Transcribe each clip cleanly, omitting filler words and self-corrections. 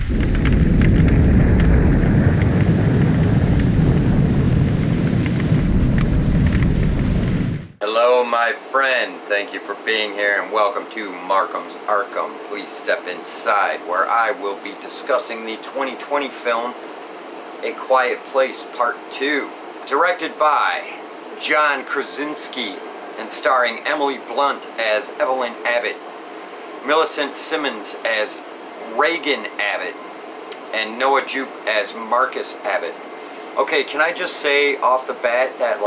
Hello my friend, thank you for being here and welcome to Markham's Arkham. Please step inside where I will be discussing the 2020 film A Quiet Place Part 2. Directed by John Krasinski and starring Emily Blunt as Evelyn Abbott, Millicent Simmons as Reagan Abbott, and Noah Jupe as Marcus Abbott. Okay, can I just say off the bat that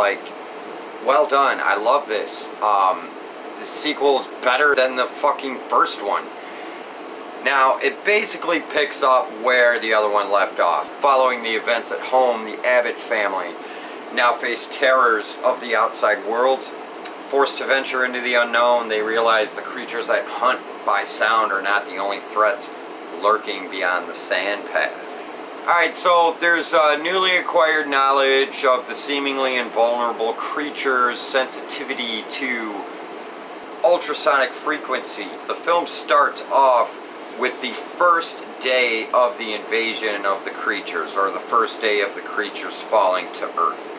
well done, I love this. The sequel is better than the fucking first one. Now, it basically picks up where the other one left off. Following the events at home, the Abbott family now face terrors of the outside world. Forced to venture into the unknown, they realize the creatures that hunt by sound are not the only threats lurking beyond the sand path. Alright, so there's newly acquired knowledge of the seemingly invulnerable creature's sensitivity to ultrasonic frequency. The film starts off with the first day of the invasion of the creatures, or the first day of the creatures falling to Earth.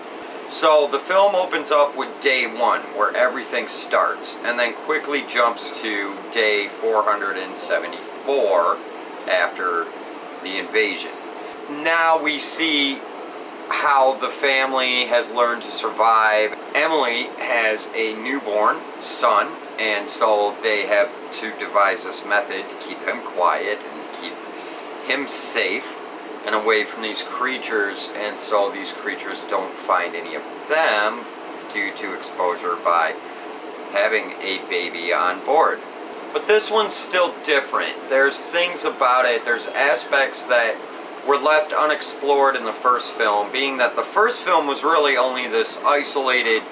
So the film opens up with day 1, where everything starts, and then quickly jumps to day 474 after the invasion. Now we see how the family has learned to survive. Emily has a newborn son, and so they have to devise this method to keep him quiet and keep him safe and away from these creatures, and so these creatures don't find any of them due to exposure by having a baby on board. But this one's still different. There's things about it, there's aspects that were left unexplored in the first film, being that the first film was really only this isolated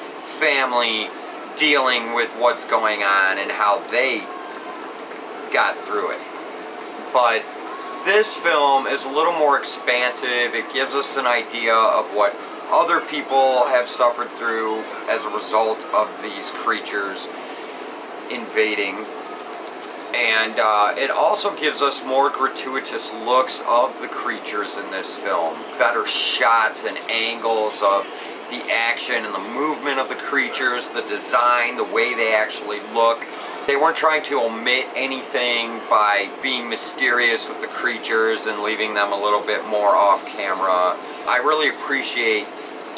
family dealing with what's going on and how they got through it. But this film is a little more expansive. It gives us an idea of what other people have suffered through as a result of these creatures invading. And it also gives us more gratuitous looks of the creatures in this film. Better shots and angles of the action and the movement of the creatures, the design, the way they actually look. They weren't trying to omit anything by being mysterious with the creatures and leaving them a little bit more off camera. I really appreciate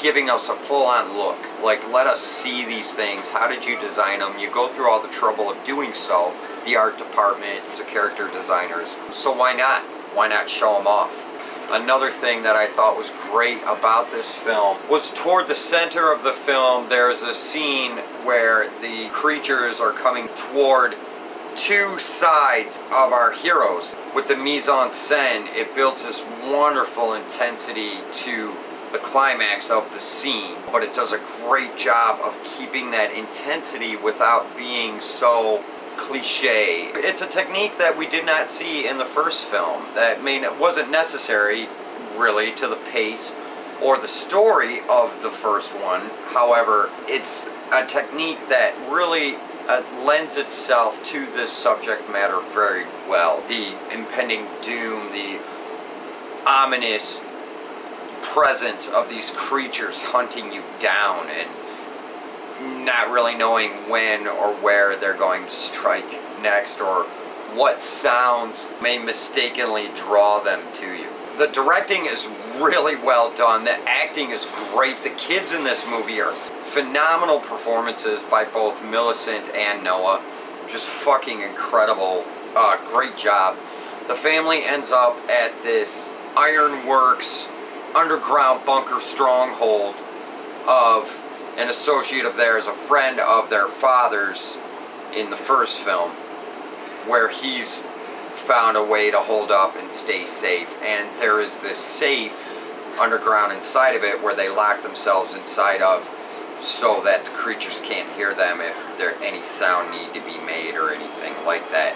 giving us a full-on look. Let us see these things. How did you design them? You go through all the trouble of doing so. The art department, the character designers. So why not? Why not show them off? Another thing that I thought was great about this film was toward the center of the film, there's a scene where the creatures are coming toward two sides of our heroes. With the mise-en-scène, it builds this wonderful intensity to the climax of the scene, but it does a great job of keeping that intensity without being so cliche. It's a technique that we did not see in the first film. That wasn't necessary really to the pace or the story of the first one. However, it's a technique that really lends itself to this subject matter very well. The impending doom, the ominous presence of these creatures hunting you down and not really knowing when or where they're going to strike next, or what sounds may mistakenly draw them to you. The directing is really well done. The acting is great. The kids in this movie are phenomenal performances by both Millicent and Noah. Just fucking incredible. Great job. The family ends up at this ironworks underground bunker stronghold of an associate of theirs, a friend of their father's in the first film, where he's found a way to hold up and stay safe. And there is this safe underground inside of it where they lock themselves inside of so that the creatures can't hear them if there any sound need to be made or anything like that.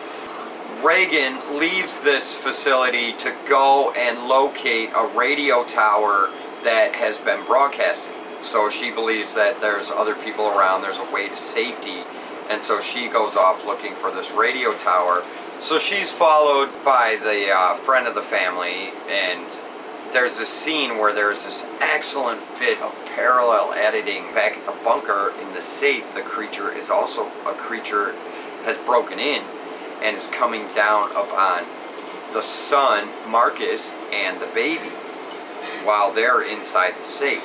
Reagan leaves this facility to go and locate a radio tower that has been broadcasting. So she believes that there's other people around, there's a way to safety, and so she goes off looking for this radio tower. So she's followed by the friend of the family, and there's this scene where there's this excellent bit of parallel editing. Back at the bunker in the safe, the creature is also a creature has broken in and is coming down upon the son, Marcus, and the baby while they're inside the safe.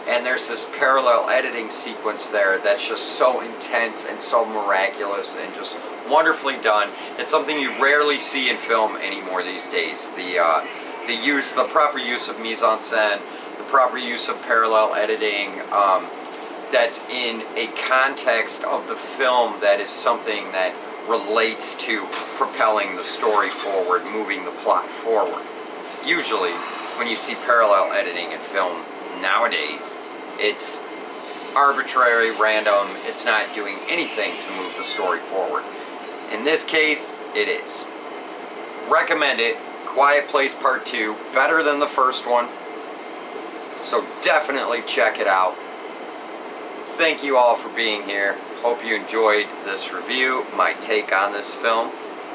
And there's this parallel editing sequence there that's just so intense and so miraculous and just wonderfully done. It's something you rarely see in film anymore these days. The proper use of mise-en-scène, the proper use of parallel editing, that's in a context of the film that is something that relates to propelling the story forward, moving the plot forward. Usually, when you see parallel editing in film nowadays, it's arbitrary, random, it's not doing anything to move the story forward. In this case, it is. Recommend it. Quiet Place Part 2, better than the first one, so definitely check it out. Thank you all for being here. Hope you enjoyed this review, my take on this film.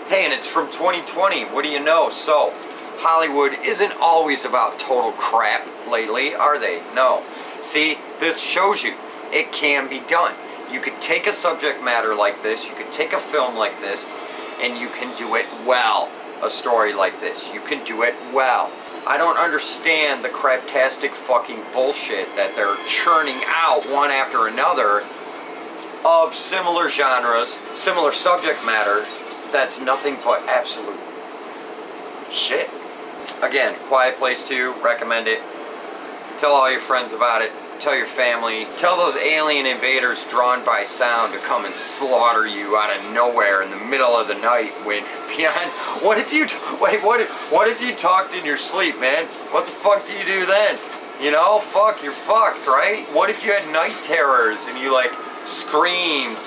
Hey, and it's from 2020, what do you know? So, Hollywood isn't always about total crap lately, are they? No. See, this shows you it can be done. You could take a subject matter like this, you could take a film like this, and you can do it well. A story like this, you can do it well. I don't understand the craptastic fucking bullshit that they're churning out one after another of similar genres, similar subject matter, that's nothing but absolute shit. Again, Quiet Place 2, recommend it. Tell all your friends about it. Tell your family. Tell those alien invaders drawn by sound to come and slaughter you out of nowhere in the middle of the night when beyond. What if you talked in your sleep, man? What the fuck do you do then? You know, fuck, you're fucked, right? What if you had night terrors and you like screamed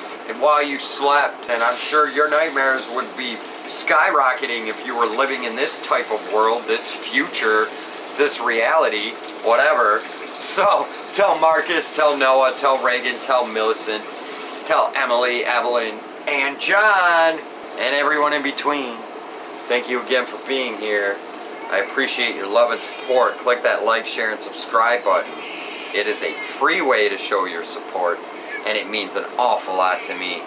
while you slept? And I'm sure your nightmares would be skyrocketing if you were living in this type of world, this future, this reality, whatever. So, tell Marcus, tell Noah, tell Reagan, tell Millicent, tell Emily, Evelyn, and John, and everyone in between. Thank you again for being here. I appreciate your love and support. Click that like, share, and subscribe button. It is a free way to show your support, and it means an awful lot to me.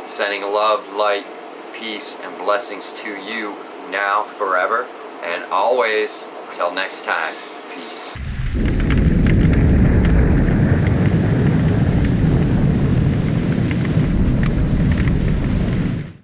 Sending love, light, peace, and blessings to you now, forever, and always. Till next time, peace.